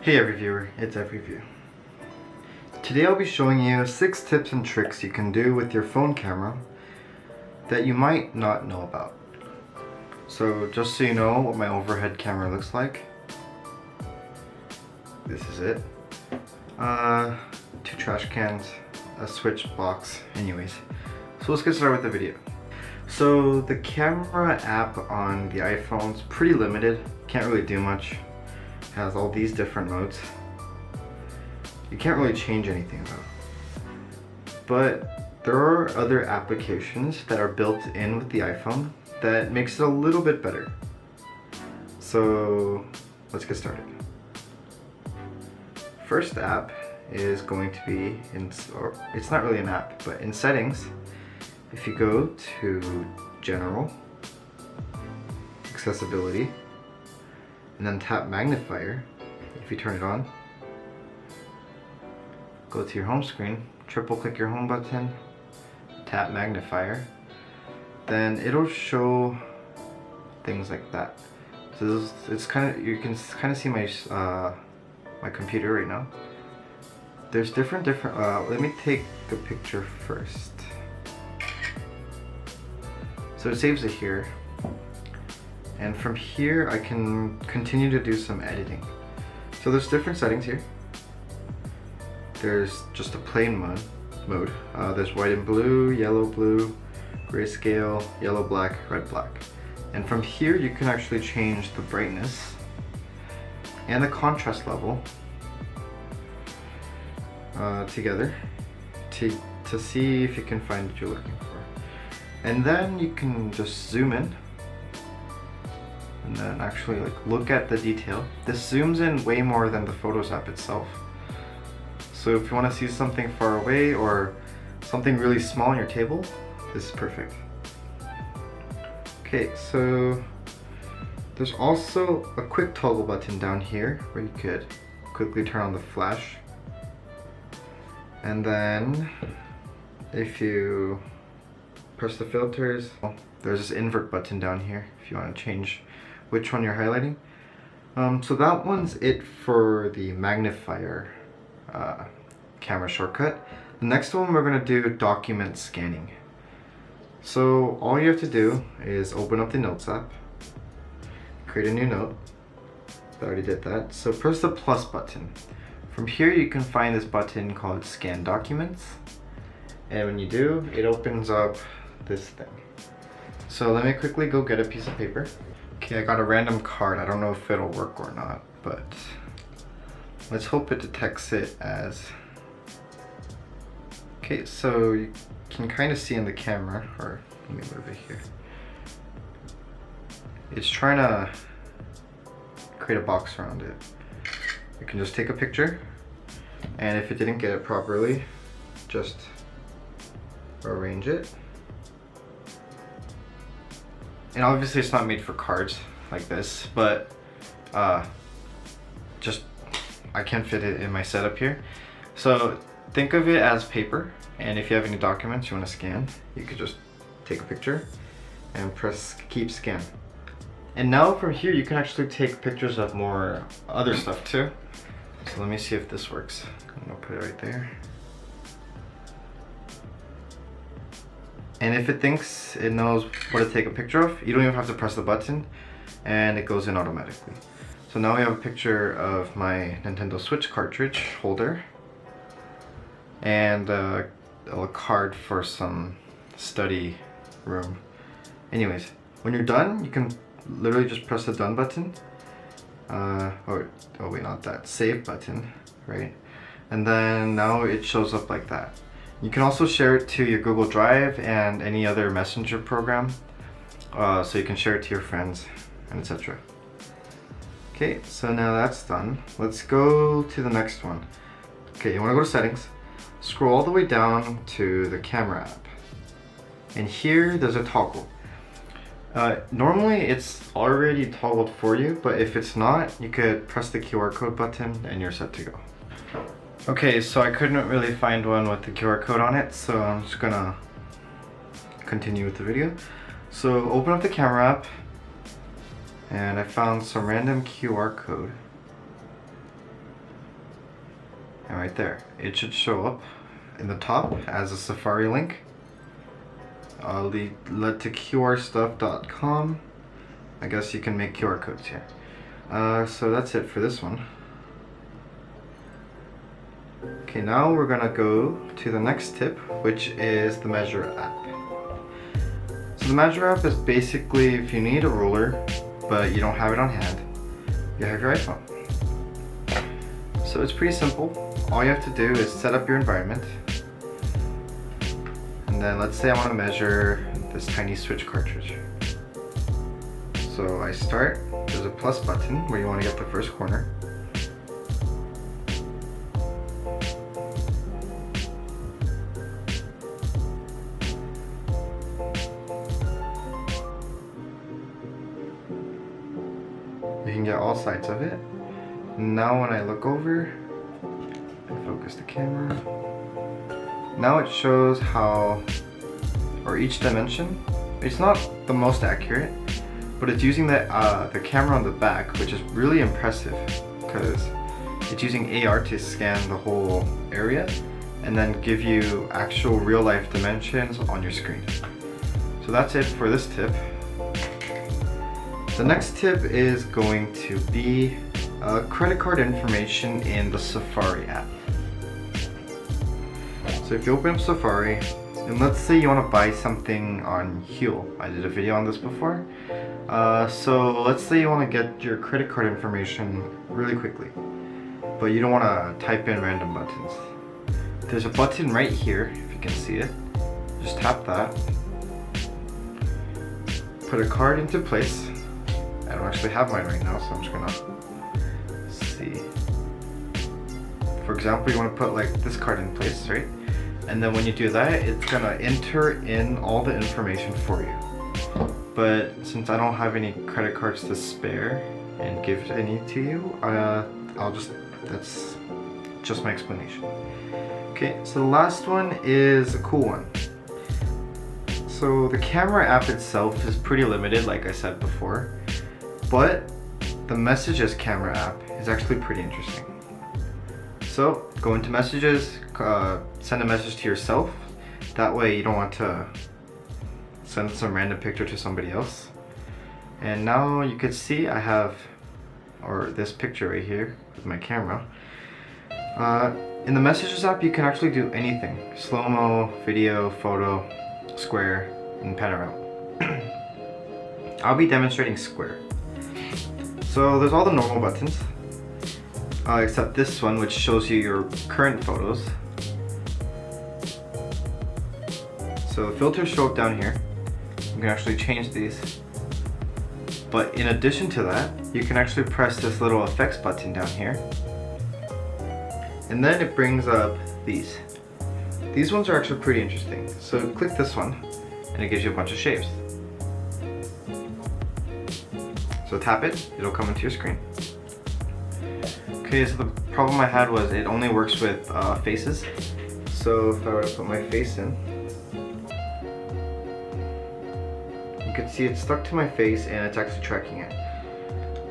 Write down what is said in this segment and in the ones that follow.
Hey every viewer, it's Every View. Today I'll be showing you 6 tips and tricks you can do with your phone camera that you might not know about. So just so you know what my overhead camera looks like, this is it. 2 trash cans, a switch box, anyways. So let's get started with the video. So the camera app on the iPhone's pretty limited, can't really do much. Has all these different modes. You can't really change anything though. But there are other applications that are built in with the iPhone that makes it a little bit better. So let's get started. First app is going to be or it's not really an app, but in settings, if you go to General, Accessibility, and then tap Magnifier. If you turn it on, go to your home screen, triple click your home button, tap Magnifier, then it'll show things like that. So it's kind of, you can kind of see my my computer right now. There's different let me take a picture first. So it saves it here. And from here I can continue to do some editing. So there's different settings here. There's just a plain mode. There's white and blue, yellow, blue, grayscale, yellow, black, red, black. And from here you can actually change the brightness and the contrast level together to see if you can find what you're looking for. And then you can just zoom in and then actually look at the detail. This zooms in way more than the Photos app itself. So if you want to see something far away or something really small on your table, this is perfect. Okay, so there's also a quick toggle button down here where you could quickly turn on the flash. And then if you press the filters, there's this invert button down here if you want to change which one you're highlighting. So that one's it for the magnifier camera shortcut. The next one we're going to do document scanning. So all you have to do is open up the Notes app, create a new note. I already did that. So press the plus button. From here you can find this button called Scan Documents. And when you do, it opens up this thing. So let me quickly go get a piece of paper. Okay, I got a random card. I don't know if it'll work or not, but let's hope it detects it as... Okay, so you can kind of see in the camera, or let me move it here. It's trying to create a box around it. You can just take a picture, and if it didn't get it properly, just arrange it. And obviously it's not made for cards like this, but just I can't fit it in my setup here. So think of it as paper, and if you have any documents you want to scan, you could just take a picture and press keep scan. And now from here you can actually take pictures of more other stuff too. So let me see if this works. I'm gonna put it right there. And if it thinks it knows what to take a picture of, you don't even have to press the button and it goes in automatically. So now we have a picture of my Nintendo Switch cartridge holder and a card for some study room. Anyways, when you're done, you can literally just press the done button. Oh wait, not that, save button, right? And then now it shows up like that. You can also share it to your Google Drive and any other messenger program, so you can share it to your friends and etc. Okay, so now that's done. Let's go to the next one. Okay, you want to go to settings, scroll all the way down to the camera app, and here there's a toggle. Normally it's already toggled for you, but if it's not, you could press the QR code button and you're set to go. Okay, so I couldn't really find one with the QR code on it, so I'm just gonna continue with the video. So open up the camera app, and I found some random QR code. And right there, it should show up in the top as a Safari link. lettoqrstuff.com. I guess you can make QR codes here. So that's it for this one. Okay, now we're gonna go to the next tip, which is the Measure app. So the Measure app is basically if you need a ruler, but you don't have it on hand, you have your iPhone. So it's pretty simple. All you have to do is set up your environment. And then let's say I want to measure this tiny switch cartridge. So I start, there's a plus button where you want to get the first corner. You can get all sides of it. Now when I look over, focus the camera. Now it shows how, or each dimension, it's not the most accurate, but it's using the camera on the back, which is really impressive because it's using AR to scan the whole area and then give you actual real life dimensions on your screen. So that's it for this tip. The next tip is going to be credit card information in the Safari app. So if you open up Safari, and let's say you want to buy something on Huel. I did a video on this before. So let's say you want to get your credit card information really quickly, but you don't want to type in random buttons. There's a button right here, if you can see it. Just tap that. Put a card into place. I don't actually have mine right now, so I'm just gonna see. For example, you want to put like this card in place, right? And then when you do that, it's gonna enter in all the information for you. But since I don't have any credit cards to spare and give any to you, that's just my explanation. Okay, so the last one is a cool one. So the camera app itself is pretty limited, like I said before, but the Messages camera app is actually pretty interesting. So go into Messages, send a message to yourself. That way you don't want to send some random picture to somebody else. And now you can see I have, or this picture right here with my camera. In the Messages app you can actually do anything. Slow-mo, video, photo, square, and panorama. I'll be demonstrating square. So there's all the normal buttons. Except this one, which shows you your current photos. So the filters show up down here. You can actually change these. But in addition to that, you can actually press this little effects button down here. And then it brings up these. These ones are actually pretty interesting. So click this one, and it gives you a bunch of shapes. So tap it, it'll come into your screen. Okay, so the problem I had was it only works with faces. So if I were to put my face in, you can see it's stuck to my face and it's actually tracking it.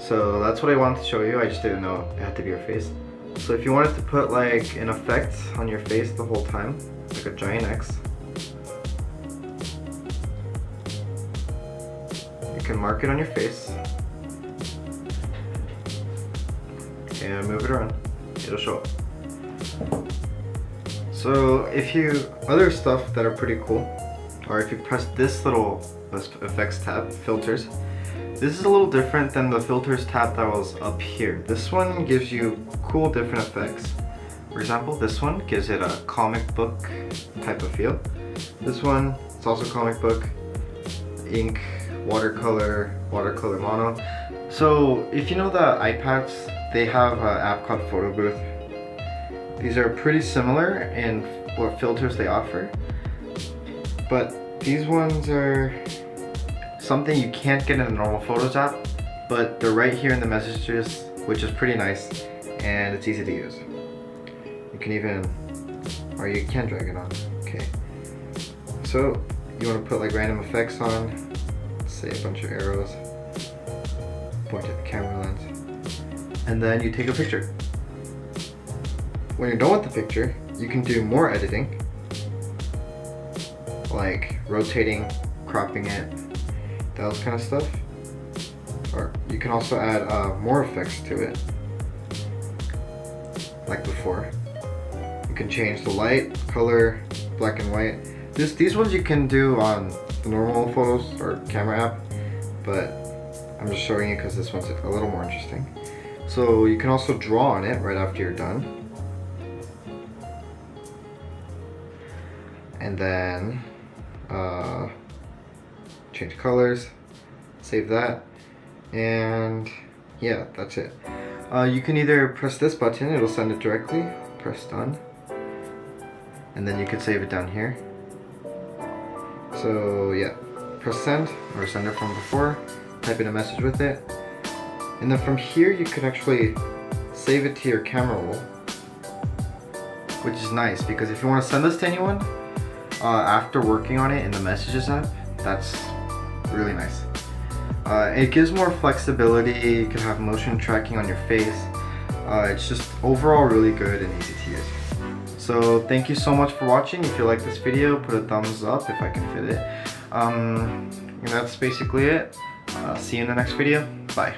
So that's what I wanted to show you, I just didn't know it had to be your face. So if you wanted to put like an effect on your face the whole time, like a giant X, you can mark it on your face and move it around, it'll show up. So if you, other stuff that are pretty cool, or if you press this little effects tab, filters, this is a little different than the filters tab that was up here. This one gives you cool different effects. For example, this one gives it a comic book type of feel. This one, it's also comic book, ink, watercolor mono. So if you know the iPads, they have an app called Photo Booth. These are pretty similar in what filters they offer, but these ones are something you can't get in the normal Photos app, but they're right here in the Messages, which is pretty nice, and it's easy to use. You can even, or you can drag it on. Okay. So you want to put like random effects on, say a bunch of arrows, point at the camera lens, and then you take a picture. when you're done with the picture, you can do more editing, like rotating, cropping it, those kind of stuff. Or you can also add more effects to it, like before. You can change the light, color, black and white. These ones you can do on the normal photos or camera app, but I'm just showing you because this one's a little more interesting. So you can also draw on it right after you're done. And then change colors, save that, and yeah, that's it. You can either press this button, it'll send it directly, press done, and then you can save it down here. So yeah, press send or send it from before, type in a message with it, and then from here you can actually save it to your camera roll, which is nice because if you want to send this to anyone after working on it in the messages app, that's really nice. It gives more flexibility, you can have motion tracking on your face. It's just overall really good and easy to use. So thank you so much for watching. If you like this video, put a thumbs up if I can fit it. And that's basically it. See you in the next video. Bye.